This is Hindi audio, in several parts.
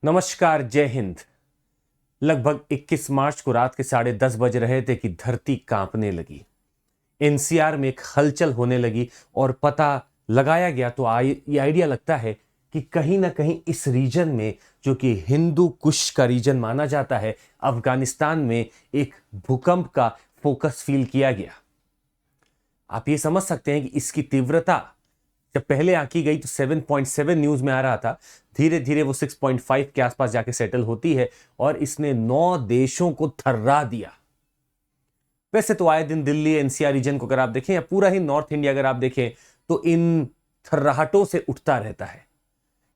नमस्कार, जय हिंद। लगभग 21 मार्च को रात के 10:30 बज रहे थे कि धरती कांपने लगी। एनसीआर में एक हलचल होने लगी और पता लगाया गया तो ये आइडिया लगता है कि कहीं ना कहीं इस रीजन में, जो कि हिंदू कुश का रीजन माना जाता है, अफगानिस्तान में एक भूकंप का फोकस फील किया गया। आप ये समझ सकते हैं कि इसकी तीव्रता जब पहले आंकी गई तो 7.7 न्यूज में आ रहा था, धीरे धीरे वो 6.5 के आसपास जाके सेटल होती है और इसने 9 देशों को थर्रा दिया। वैसे तो आए दिन दिल्ली एनसीआर रीजन को अगर आप देखें या पूरा ही नॉर्थ इंडिया अगर आप देखें तो इन थर्राहटों से उठता रहता है।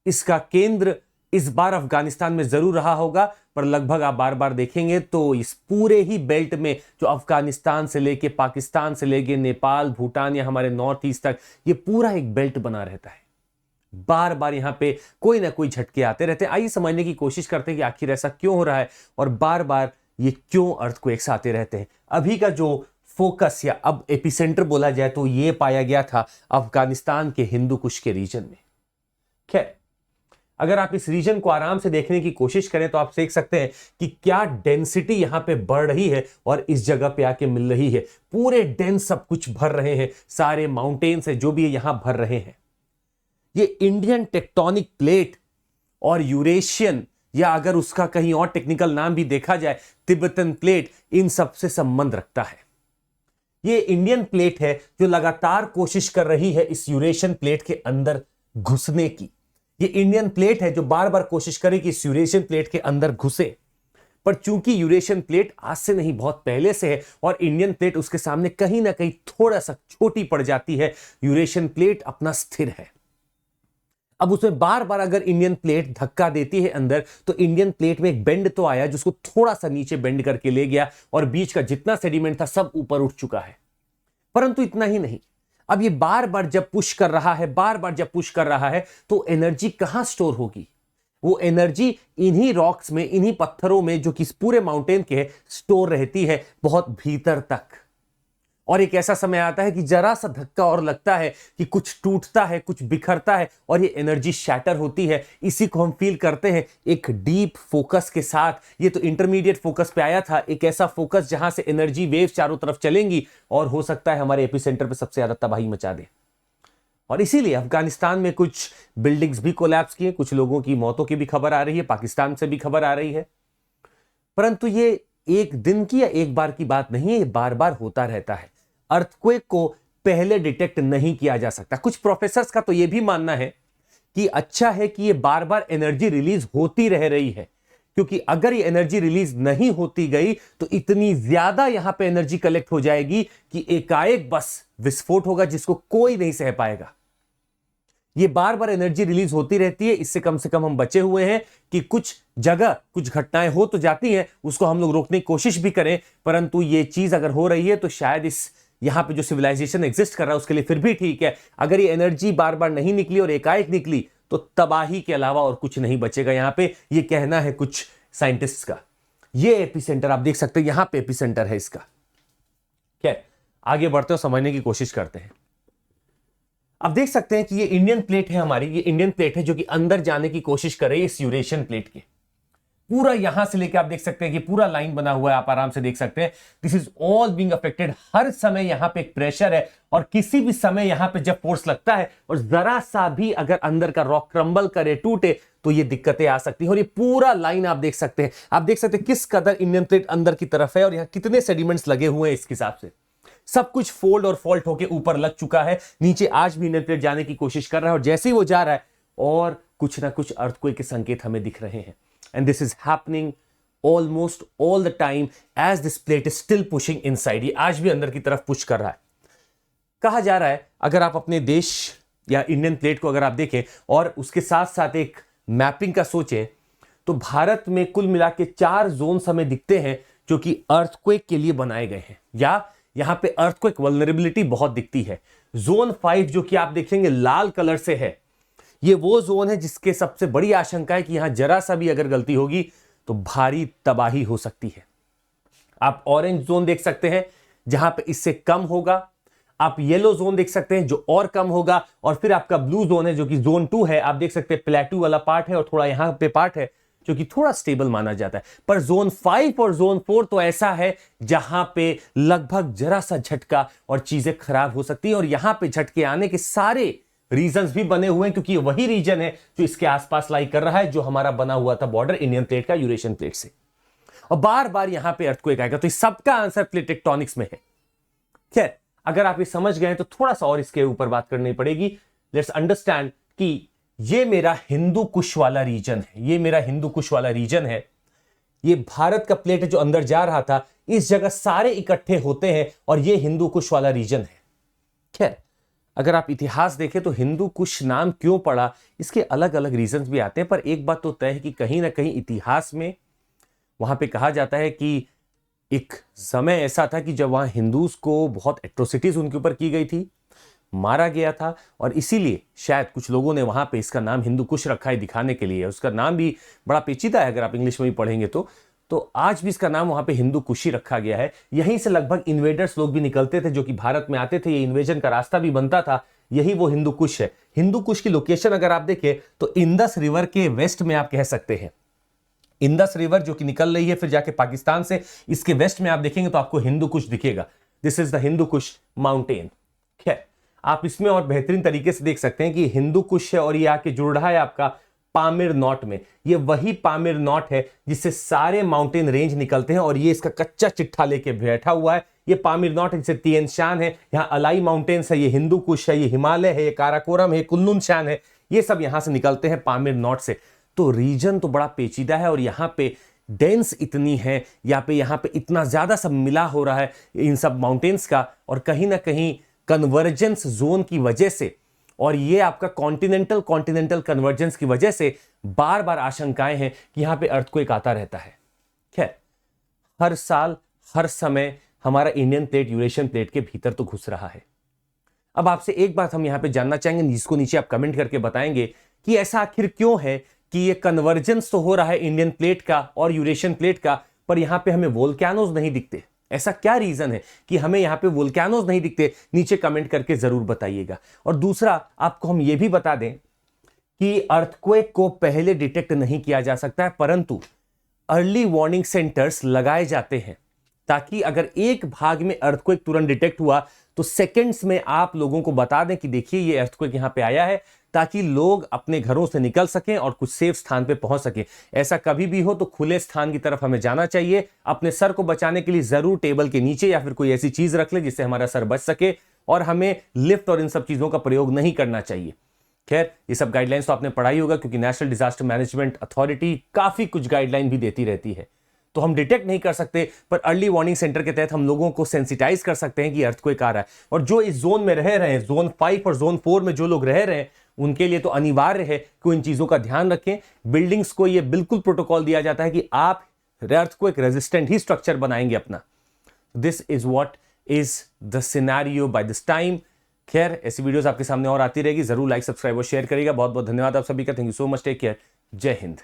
इसका केंद्र इस बार अफगानिस्तान में जरूर रहा होगा, पर लगभग आप बार बार देखेंगे तो इस पूरे ही बेल्ट में, जो अफगानिस्तान से लेके पाकिस्तान से लेके नेपाल, भूटान या हमारे नॉर्थ ईस्ट तक, ये पूरा एक बेल्ट बना रहता है। बार बार यहां पे कोई ना कोई झटके आते रहते हैं। आइए समझने की कोशिश करते हैं कि आखिर ऐसा क्यों हो रहा है और बार बार ये क्यों अर्थक्वेक्स आते रहते हैं। अभी का जो फोकस या अब एपिसेंटर बोला जाए तो ये पाया गया था अफगानिस्तान के हिंदू कुश के रीजन में। खैर, अगर आप इस रीजन को आराम से देखने की कोशिश करें तो आप देख सकते हैं कि क्या डेंसिटी यहां पे बढ़ रही है और इस जगह पे आके मिल रही है। पूरे डेंस सब कुछ भर रहे हैं, सारे माउंटेन्स है जो भी है यहां भर रहे हैं। ये इंडियन टेक्टोनिक प्लेट और यूरेशियन, या अगर उसका कहीं और टेक्निकल नाम भी देखा जाए तिब्बतन प्लेट, इन सब से संबंध रखता है। ये इंडियन प्लेट है जो लगातार कोशिश कर रही है इस यूरेशियन प्लेट के अंदर घुसने की। ये इंडियन प्लेट है जो बार बार कोशिश करे कि इस यूरेशियन प्लेट के अंदर घुसे, पर चूंकि यूरेशियन प्लेट आज से नहीं बहुत पहले से है और इंडियन प्लेट उसके सामने कहीं ना कहीं थोड़ा सा छोटी पड़ जाती है, यूरेशियन प्लेट अपना स्थिर है। अब उसमें बार बार अगर इंडियन प्लेट धक्का देती है अंदर, तो इंडियन प्लेट में एक बेंड तो आया जिसको थोड़ा सा नीचे बेंड करके ले गया और बीच का जितना सेडिमेंट था सब ऊपर उठ चुका है। परंतु इतना ही नहीं, अब ये बार बार जब पुश कर रहा है, बार बार जब पुश कर रहा है, तो एनर्जी कहां स्टोर होगी? वो एनर्जी इन्हीं रॉक्स में, इन्हीं पत्थरों में, जो कि इस पूरे माउंटेन के है, स्टोर रहती है बहुत भीतर तक। और एक ऐसा समय आता है कि जरा सा धक्का और लगता है कि कुछ टूटता है, कुछ बिखरता है और ये एनर्जी शैटर होती है। इसी को हम फील करते हैं एक डीप फोकस के साथ। ये तो इंटरमीडिएट फोकस पे आया था, एक ऐसा फोकस जहां से एनर्जी वेव चारों तरफ चलेंगी और हो सकता है हमारे एपिसेंटर पे सबसे ज्यादा तबाही मचा दे। और इसीलिए अफगानिस्तान में कुछ बिल्डिंग्स भी कोलैप्स किए, कुछ लोगों की मौतों की भी खबर आ रही है, पाकिस्तान से भी खबर आ रही है। परंतु ये एक दिन की या एक बार की बात नहीं है, ये बार बार होता रहता है। अर्थक्वेक को पहले डिटेक्ट नहीं किया जा सकता। कुछ प्रोफेसर्स का तो यह भी मानना है कि अच्छा है कि ये बार बार एनर्जी रिलीज होती रह रही है, क्योंकि अगर ये एनर्जी रिलीज नहीं होती गई तो इतनी ज्यादा यहां पे एनर्जी कलेक्ट हो जाएगी कि एकाएक बस विस्फोट होगा जिसको कोई नहीं सह पाएगा। ये बार बार एनर्जी रिलीज होती रहती है, इससे कम से कम हम बचे हुए हैं कि कुछ जगह कुछ घटनाएं हो तो जाती हैं, उसको हम लोग रोकने की कोशिश भी करें, परंतु ये चीज अगर हो रही है तो शायद इस यहां पे जो सिविलाइजेशन एग्जिस्ट कर रहा है उसके लिए फिर भी ठीक है। अगर ये एनर्जी बार बार नहीं निकली और एकाएक निकली तो तबाही के अलावा और कुछ नहीं बचेगा यहां पे, ये कहना है कुछ साइंटिस्ट्स का। ये एपिसेंटर आप देख सकते हैं, यहां पे एपिसेंटर है इसका। क्या आगे बढ़ते हो, समझने की कोशिश करते हैं। अब देख सकते हैं कि ये इंडियन प्लेट है हमारी, ये इंडियन प्लेट है जो कि अंदर जाने की कोशिश कर रही है इस यूरेशियन प्लेट के। पूरा यहां से लेके आप देख सकते हैं कि पूरा लाइन बना हुआ है, आप आराम से देख सकते हैं। This is all being affected. हर समय यहां पे एक प्रेशर है और किसी भी समय यहां पे जब फोर्स लगता है और जरा सा भी अगर अंदर का रॉक क्रम्बल करे, टूटे, तो ये दिक्कतें आ सकती है। और ये पूरा लाइन आप देख सकते हैं, आप देख सकते हैं किस कदर इंडियन प्लेट अंदर की तरफ है और यहां कितने सेडिमेंट्स लगे हुए हैं। इसके हिसाब से सब कुछ फोल्ड और फॉल्ट होके ऊपर लग चुका है, नीचे आज भी इंडियन प्लेट जाने की कोशिश कर रहा है और जैसे ही वो जा रहा है और कुछ ना कुछ अर्थक्वेक के संकेत हमें दिख रहे हैं। And this is happening almost all the time as this plate is still pushing inside. ये आज भी अंदर की तरफ पुश कर रहा है। कहा जा रहा है, अगर आप अपने देश या इंडियन प्लेट को अगर आप देखें और उसके साथ साथ एक मैपिंग का सोचें, तो भारत में कुल मिला के 4 जोन हमें दिखते हैं जो कि अर्थक्वेक के लिए बनाए गए हैं, या यहां पे अर्थक्वेक वल्नरेबिलिटी बहुत दिखती है। जोन 5 जो कि आप देखेंगे लाल कलर से है, ये वो जोन है जिसके सबसे बड़ी आशंका है कि यहां जरा सा भी अगर गलती होगी तो भारी तबाही हो सकती है। आप ऑरेंज जोन देख सकते हैं जहां पे इससे कम होगा, आप येलो जोन देख सकते हैं जो और कम होगा, और फिर आपका ब्लू जोन है जो कि जोन 2 है। आप देख सकते हैं प्लेटू वाला पार्ट है और थोड़ा यहां पे पार्ट है जो कि थोड़ा स्टेबल माना जाता है। पर जोन 5 और जोन 4 तो ऐसा है जहां पे लगभग जरा सा झटका और चीजें खराब हो सकती है, और यहां पे झटके आने के सारे रीजंस भी बने हुए हैं, क्योंकि ये वही रीजन है जो इसके आसपास लाई कर रहा है, जो हमारा बना हुआ था बॉर्डर इंडियन प्लेट का यूरेशियन प्लेट से, और बार बार यहां पे अर्थक्वेक आएगा। तो इस सबका आंसर प्लेट टेक्टोनिक्स में है। खैर, अगर आप ये समझ गए तो थोड़ा सा और इसके ऊपर बात करनी पड़ेगी। लेट्स अंडरस्टैंड कि ये मेरा हिंदू कुश वाला रीजन है, ये मेरा हिंदू कुश वाला रीजन है, ये भारत का प्लेट है जो अंदर जा रहा था, इस जगह सारे इकट्ठे होते हैं और ये हिंदू कुश वाला रीजन है। खैर, अगर आप इतिहास देखें तो हिंदू कुश नाम क्यों पड़ा, इसके अलग अलग रीजंस भी आते हैं, पर एक बात तो तय है कि कहीं ना कहीं इतिहास में वहां पे कहा जाता है कि एक समय ऐसा था कि जब वहां हिंदूज को बहुत एट्रोसिटीज उनके ऊपर की गई थी, मारा गया था, और इसीलिए शायद कुछ लोगों ने वहां पे इसका नाम हिंदू कुश रखा है दिखाने के लिए। उसका नाम भी बड़ा पेचीदा है, अगर आप इंग्लिश में भी पढ़ेंगे तो आज भी इसका नाम वहां पे हिंदू कुशी रखा गया है। यहीं से लगभग इन्वेडर्स लोग भी निकलते थे जो कि भारत में आते थे, ये इन्वेजन का रास्ता भी बनता था, यही वो हिंदू कुश है। हिंदू कुश की लोकेशन अगर आप देखें तो इंदस रिवर के वेस्ट में आप कह सकते हैं, इंदस रिवर जो कि निकल रही है फिर जाके पाकिस्तान से, इसके वेस्ट में आप देखेंगे तो आपको हिंदू कुश दिखेगा। This is the Hindu Kush mountain. खैर, आप इसमें और बेहतरीन तरीके से देख सकते हैं कि हिंदू कुश है और ये आके जुड़ रहा है आपका पामीर नॉट में। ये वही पामीर नॉट है जिससे सारे माउंटेन रेंज निकलते हैं, और ये इसका कच्चा चिट्ठा लेके बैठा हुआ है। ये पामीर नॉट है जिसे तिएन शान है, यहाँ अलाई माउंटेन्स है, ये हिंदू कुश है, ये हिमालय है, ये काराकोरम है, कुल्लून शान है, ये सब यहां से निकलते हैं पामीर नॉट से। तो रीजन तो बड़ा पेचीदा है, और यहाँ पे डेंस इतनी है, यहाँ पे इतना ज्यादा सब मिला हो रहा है इन सब माउंटेन्स का, और कहीं ना कहीं कन्वर्जेंस जोन की वजह से, और ये आपका कॉन्टिनेंटल कन्वर्जेंस की वजह से बार बार आशंकाएं हैं कि यहां पे अर्थक्वेक आता रहता है। खैर, हर साल हर समय हमारा इंडियन प्लेट यूरेशियन प्लेट के भीतर तो घुस रहा है। अब आपसे एक बात हम यहां पे जानना चाहेंगे, जिसको नीचे आप कमेंट करके बताएंगे कि ऐसा आखिर क्यों है कि ये कन्वर्जेंस तो हो रहा है इंडियन प्लेट का और यूरेशियन प्लेट का, पर यहां पे हमें वोल्केनोज नहीं दिखते। ऐसा क्या रीजन है कि हमें यहां पे वोल्केनोज नहीं दिखते? नीचे कमेंट करके जरूर बताइएगा। और दूसरा, आपको हम ये भी बता दें कि अर्थक्वेक को पहले डिटेक्ट नहीं किया जा सकता है, परंतु अर्ली वार्निंग सेंटर्स लगाए जाते हैं, ताकि अगर एक भाग में अर्थक्वेक तुरंत डिटेक्ट हुआ तो सेकंड्स में आप लोगों को बता दें कि देखिए ये अर्थक्वेक यहां पे आया है, ताकि लोग अपने घरों से निकल सकें और कुछ सेफ स्थान पे पहुंच सकें। ऐसा कभी भी हो तो खुले स्थान की तरफ हमें जाना चाहिए। अपने सर को बचाने के लिए जरूर टेबल के नीचे या फिर कोई ऐसी चीज रख ले जिससे हमारा सर बच सके, और हमें लिफ्ट और इन सब चीजों का प्रयोग नहीं करना चाहिए। खैर, ये सब गाइडलाइंस तो आपने पढ़ाई होगा, क्योंकि नेशनल डिजास्टर मैनेजमेंट अथॉरिटी काफी कुछ गाइडलाइन भी देती रहती है। तो हम डिटेक्ट नहीं कर सकते, पर अर्ली वार्निंग सेंटर के तहत हम लोगों को सेंसिटाइज कर सकते हैं कि अर्थक्वेक आ रहा है। और जो इस जोन में रह रहे हैं, जोन 5 और जोन 4 में जो लोग रह रहे हैं, उनके लिए तो अनिवार्य है कि इन चीजों का ध्यान रखें। बिल्डिंग्स को यह बिल्कुल प्रोटोकॉल दिया जाता है कि आप अर्थक्वेक रेजिस्टेंट ही स्ट्रक्चर बनाएंगे अपना। This is what is the scenario by this time. खैर, ऐसी वीडियोस आपके सामने और आती रहेगी, जरूर लाइक सब्सक्राइब और शेयर करिएगा। बहुत बहुत धन्यवाद आप सभी का। Thank you so much, take care, Jai Hind.